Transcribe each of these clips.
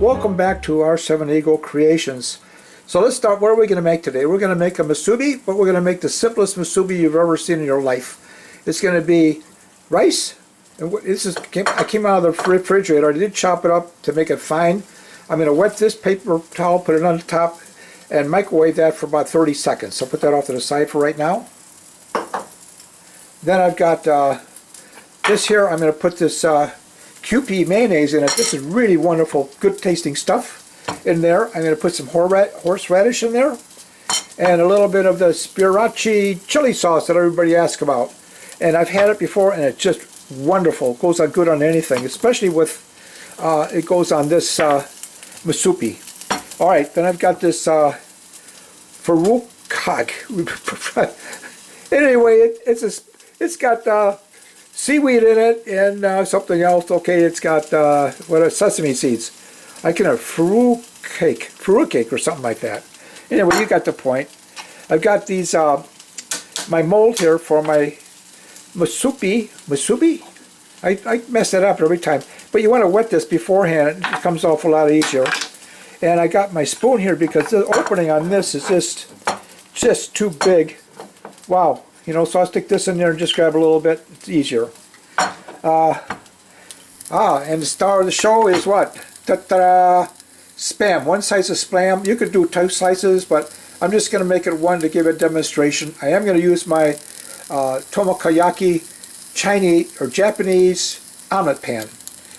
welcome back to our 7 Eagle Creations. So let's start. What are we going to make today? We're going to make a musubi, but we're going to make the simplest musubi you've ever seen in your life. It's going to be rice. And I came out of the refrigerator. I did chop it up to make it fine. I'm going to wet this paper towel, put it on the top, and microwave that for about 30 seconds. So put that off to the side for right now. Then I've got this here. I'm going to put this QP mayonnaise in it. This is really wonderful, good tasting stuff in there. I'm going to put some horseradish in there and a little bit of the sriracha chili sauce that everybody asks about. And I've had it before and it's just wonderful. It goes on good on anything, especially with it goes on this musubi. Alright, then I've got this farukag. Anyway, it's got seaweed in it and something else. Okay, it's got sesame seeds. I can have fruit cake or something like that. Anyway, you got the point. I've got these my mold here for my musubi. I mess that up every time. But you want to wet this beforehand. It comes off a lot easier. And I got my spoon here because the opening on this is just too big. Wow. You know, so I'll stick this in there and just grab a little bit. It's easier. And the star of the show is what? Ta-da! Spam. One slice of spam. You could do 2 slices, but I'm just going to make it one to give a demonstration. I am going to use my Tomokoyaki Chinese or Japanese omelet pan.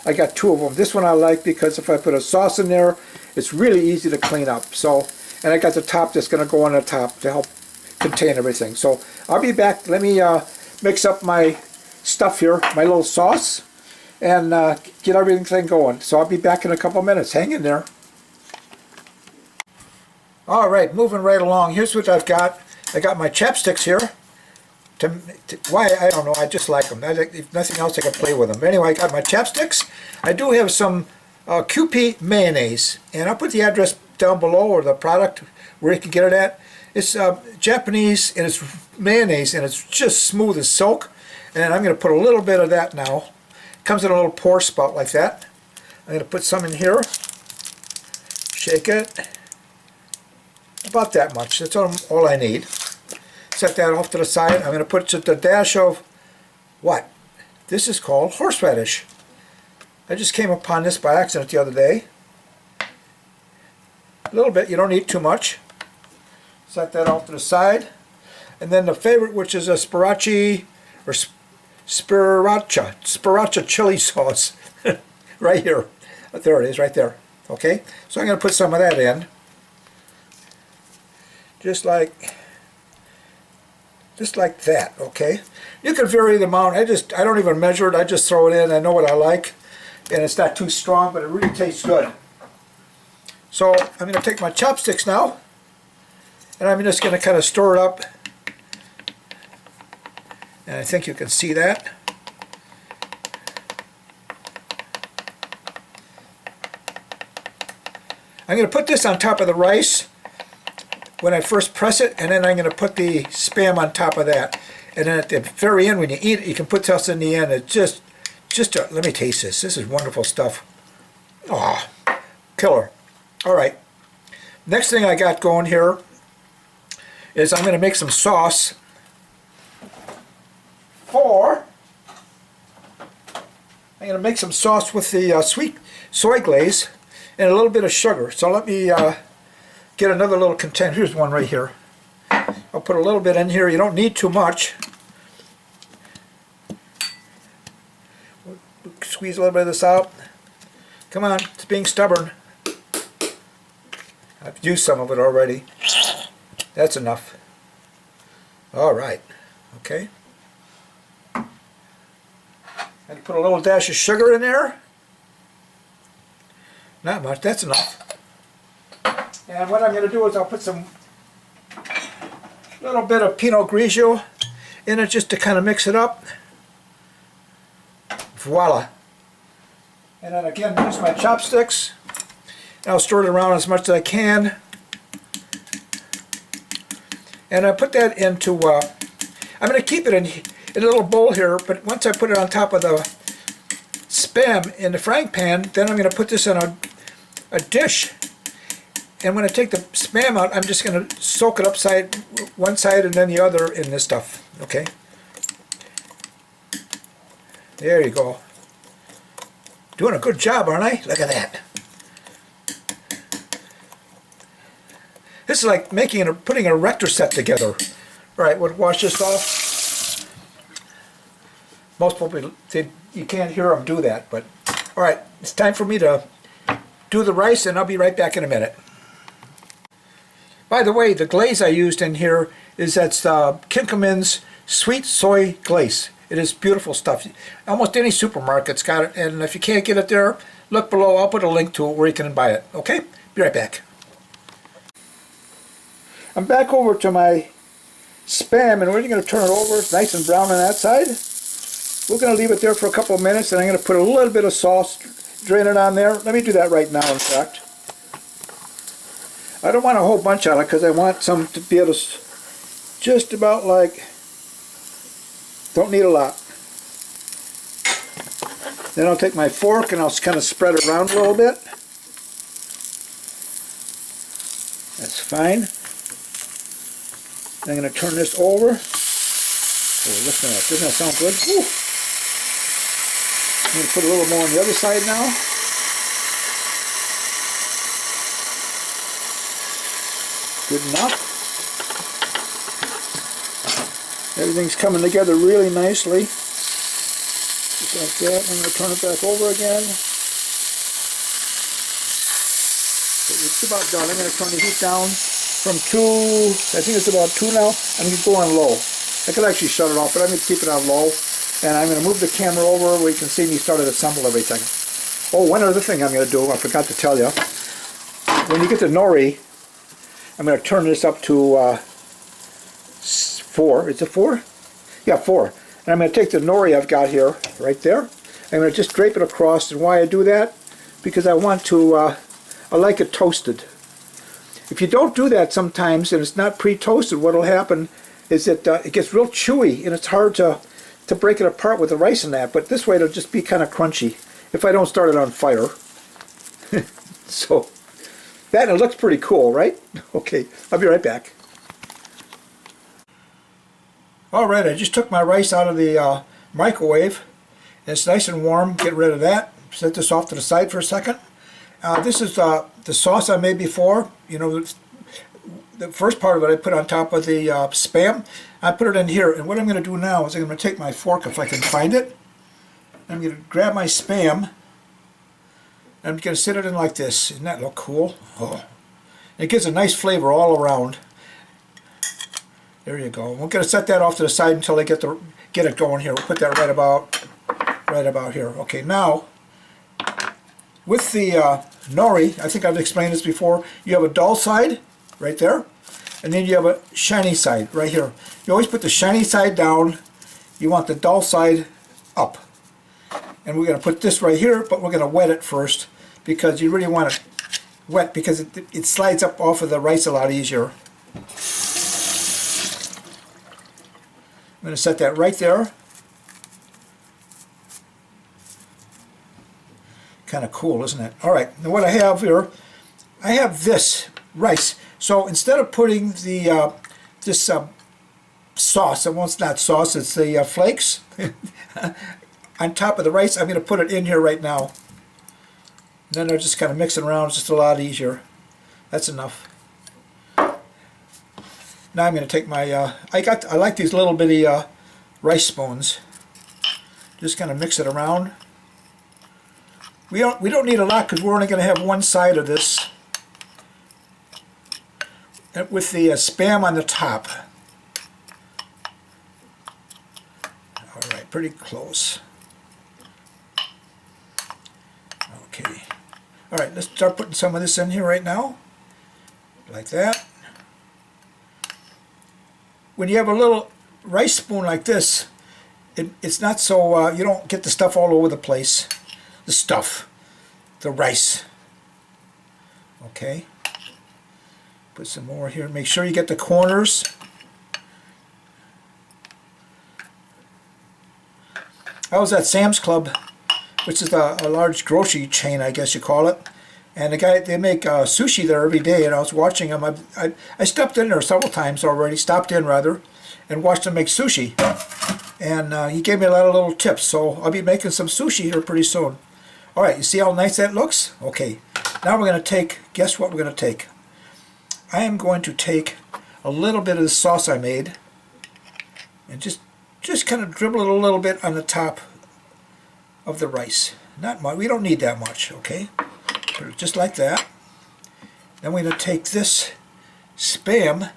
I got 2 of them. This one I like because if I put a sauce in there, it's really easy to clean up. So, and I got the top that's going to go on the top to help contain everything. So I'll be back. Let me mix up my stuff here, my little sauce, and get everything going. So I'll be back in a couple minutes. Hang in there. Alright, moving right along. Here's what I've got. I got my chapsticks here. Why? I don't know. I just like them. If nothing else, I can play with them. Anyway, I got my chapsticks. I do have some QP mayonnaise, and I'll put the address down below, or the product where you can get it at. It's Japanese, and it's mayonnaise, and it's just smooth as silk. And I'm going to put a little bit of that now. It comes in a little pour spout like that. I'm going to put some in here. Shake it. About that much. That's all I need. Set that off to the side. I'm going to put just a dash of what? This is called horseradish. I just came upon this by accident the other day. A little bit. You don't need too much. Set that off to the side. And then the favorite, which is a sriracha chili sauce. Right here. There it is, right there. Okay? So I'm going to put some of that in. Just like that, okay? You can vary the amount. I don't even measure it. I just throw it in. I know what I like. And it's not too strong, but it really tastes good. So I'm going to take my chopsticks now. And I'm just going to kind of stir it up. And I think you can see that. I'm going to put this on top of the rice when I first press it, and then I'm going to put the spam on top of that. And then at the very end, when you eat it, you can put this in the end. It's let me taste this. This is wonderful stuff. Oh, killer. All right. Next thing I got going here is I'm going to make some sauce I'm going to make some sauce with the sweet soy glaze and a little bit of sugar. So let me get another little container. Here's one right here. I'll put a little bit in here. You don't need too much. Squeeze a little bit of this out. Come on, it's being stubborn. I've used some of it already. That's enough. All right. Okay. And put a little dash of sugar in there. Not much. That's enough. And what I'm going to do is I'll put some little bit of Pinot Grigio in it just to kind of mix it up. Voila. And then again, use my chopsticks. And I'll stir it around as much as I can. And I put that into, I'm going to keep it in a little bowl here, but once I put it on top of the Spam in the frying pan. Then I'm going to put this in a a dish. And when I take the Spam out, I'm just going to soak it upside one side and then the other in this stuff. Okay? There you go. Doing a good job, aren't I? Look at that. This is like putting a rector set together. All right, we'll wash this off. Most people, you can't hear them do that, but all right, it's time for me to do the rice, and I'll be right back in a minute. By the way, the glaze I used in here is that's Kinkelman's sweet soy glaze. It is beautiful stuff. Almost any supermarket's got it, and if you can't get it there, look below. I'll put a link to it where you can buy it. Okay? Be right back. I'm back over to my Spam, and we're going to turn it over. It's nice and brown on that side. We're going to leave it there for a couple of minutes, and I'm going to put a little bit of sauce, drain it on there. Let me do that right now, in fact. I don't want a whole bunch on it because I want some to be able to just about like, don't need a lot. Then I'll take my fork and I'll kind of spread it around a little bit. That's fine. I'm going to turn this over. Oh, listen to that. Doesn't that sound good? Woo. I'm going to put a little more on the other side now. Good enough. Everything's coming together really nicely. Just like that. I'm going to turn it back over again. It's about done. I'm going to turn the heat down from 2, I think it's about 2 now. I'm going to go on low. I could actually shut it off, but I'm going to keep it on low. And I'm going to move the camera over where you can see me start to assemble everything. Oh, one other thing I'm going to do, I forgot to tell you. When you get the nori, I'm going to turn this up to 4. Is it 4? Yeah, 4. And I'm going to take the nori I've got here, right there. I'm going to just drape it across. And why I do that? Because I want to, I like it toasted. If you don't do that sometimes and it's not pre-toasted, what will happen is that it gets real chewy and it's hard to break it apart with the rice in that. But this way it'll just be kind of crunchy if I don't start it on fire. So, that and it looks pretty cool, right? Okay, I'll be right back. Alright, I just took my rice out of the microwave. It's nice and warm. Get rid of that. Set this off to the side for a second. This is the sauce I made before. You know, the first part of it I put on top of the Spam. I put it in here, and what I'm going to do now is I'm going to take my fork if I can find it. I'm going to grab my Spam. I'm going to sit it in like this. Doesn't that look cool? Oh. It gives a nice flavor all around. There you go. We're going to set that off to the side until they get it going here. We'll put that right about here. Okay, now with the nori, I think I've explained this before. You have a dull side right there, and then you have a shiny side right here. You always put the shiny side down. You want the dull side up. And we're going to put this right here, but we're going to wet it first because you really want it wet because it slides up off of the rice a lot easier. I'm going to set that right there. Kind of cool, isn't it? All right, now what I have here, I have this rice. So instead of putting the this sauce, well, it's not sauce, it's the flakes, on top of the rice, I'm going to put it in here right now. And then I'll just kind of mix it around. It's just a lot easier. That's enough. Now I'm going to take my, I like these little bitty rice spoons. Just kind of mix it around. We don't need a lot because we're only going to have one side of this with the Spam on the top. All right, pretty close. Okay. All right, let's start putting some of this in here right now, like that. When you have a little rice spoon like this, it's not so, you don't get the stuff all over the place. The stuff, the rice. Okay. Put some more here. Make sure you get the corners. I was at Sam's Club, which is a large grocery chain, I guess you call it. And the guy, they make sushi there every day, and I was watching him. I stopped in there several times already, stopped in rather, and watched him make sushi. And he gave me a lot of little tips, so I'll be making some sushi here pretty soon. All right, you see how nice that looks? Okay, now we're going to take, guess what we're going to take? I am going to take a little bit of the sauce I made and just kind of dribble it a little bit on the top of the rice. Not much, we don't need that much, okay? Put it just like that. Then we're going to take this Spam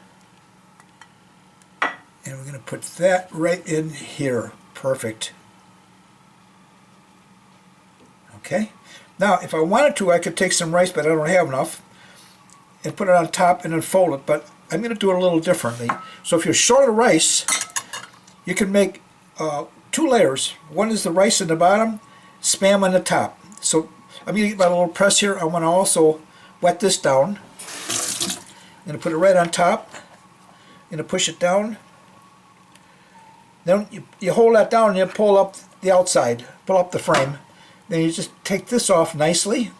and we're going to put that right in here. Perfect. Okay. Now, if I wanted to, I could take some rice, but I don't have enough, and put it on top and then fold it. But I'm going to do it a little differently. So if you're short of rice, you can make 2 layers. One is the rice in the bottom, Spam on the top. So I'm going to get my little press here. I want to also wet this down. I'm going to put it right on top. I'm going to push it down. Then you hold that down and you pull up the outside, pull up the frame. Then you just take this off nicely,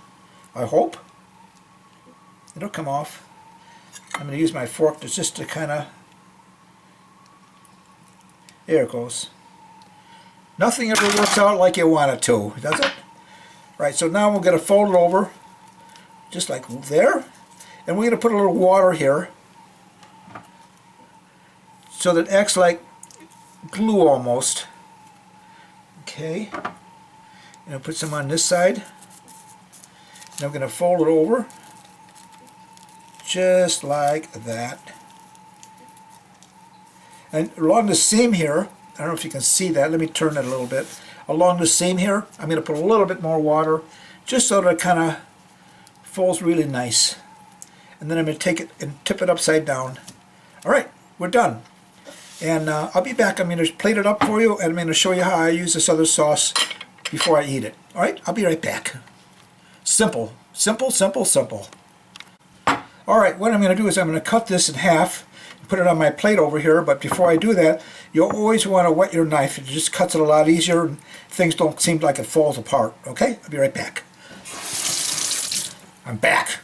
I hope. It'll come off. I'm going to use my fork just to kind of, there it goes. Nothing ever works out like you want it to, does it? Right, so now we're going to fold it over, just like there. And we're going to put a little water here, so that it acts like glue almost. Okay. And I'll put some on this side. And I'm going to fold it over just like that. And along the seam here, I don't know if you can see that, let me turn it a little bit. Along the seam here, I'm going to put a little bit more water just so that it kind of folds really nice. And then I'm going to take it and tip it upside down. Alright, we're done. And I'll be back. I'm going to plate it up for you, and I'm going to show you how I use this other sauce before I eat it. Alright, I'll be right back. Simple. Simple, simple, simple. Alright, what I'm going to do is I'm going to cut this in half and put it on my plate over here, but before I do that, you'll always want to wet your knife. It just cuts it a lot easier and things don't seem like it falls apart. Okay, I'll be right back. I'm back.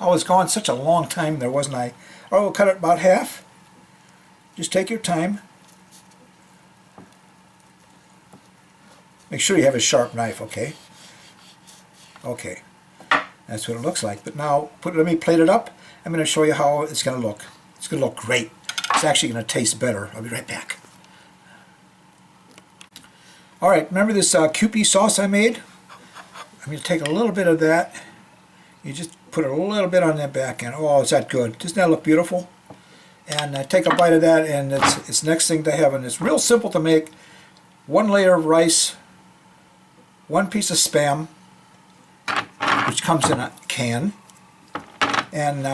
I was gone such a long time there, wasn't I? Alright, we'll cut it about half. Just take your time. Make sure you have a sharp knife, okay? Okay, that's what it looks like. But now, let me plate it up. I'm going to show you how it's going to look. It's going to look great. It's actually going to taste better. I'll be right back. Alright, remember this Kewpie sauce I made? I'm going to take a little bit of that. You just put a little bit on that back end. Oh, is that good? Doesn't that look beautiful? And take a bite of that, and it's next thing to heaven. It's real simple to make. 1 layer of rice, 1 piece of Spam, which comes in a can, and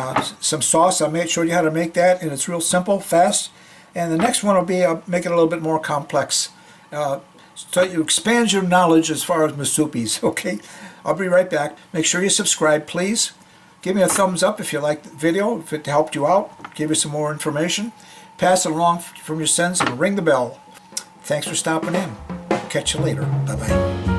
some sauce. I made sure you how to make that, and it's real simple, fast. And the next one will be make it a little bit more complex, so you expand your knowledge as far as Musubis. Okay, I'll be right back. Make sure you subscribe, please. Give me a thumbs up if you liked the video, if it helped you out, give you some more information. Pass it along from your sons and ring the bell. Thanks for stopping in. Catch you later. Bye-bye.